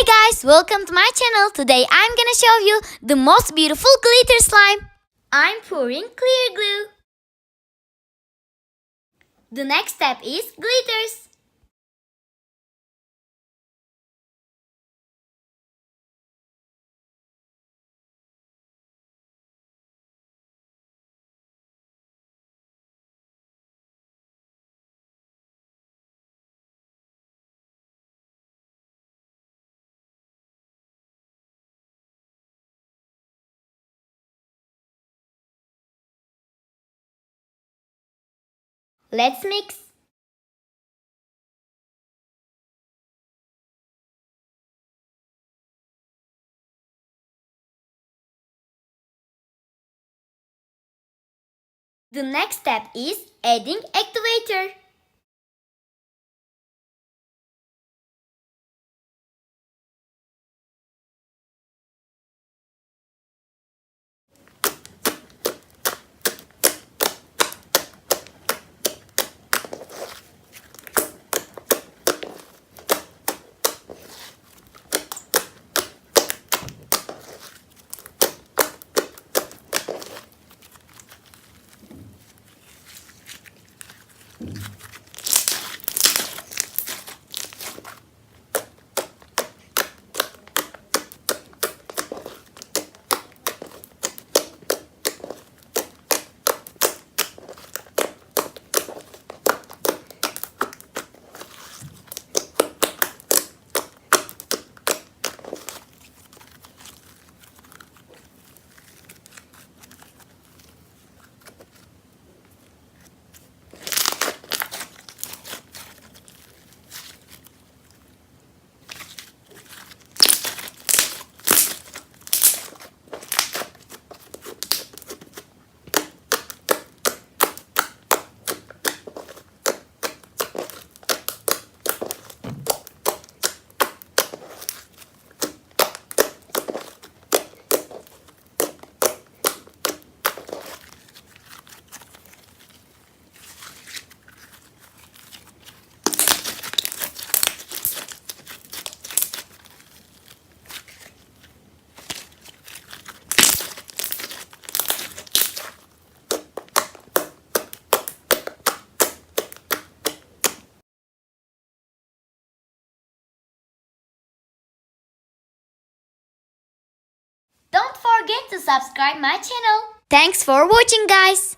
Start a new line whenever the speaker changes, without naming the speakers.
Guys, welcome to my channel. Today I'm gonna show you the most beautiful glitter slime. I'm pouring clear glue. The next step is glitters. Let's mix. The next step is adding activator. Don't forget to subscribe my channel. Thanks for watching, guys.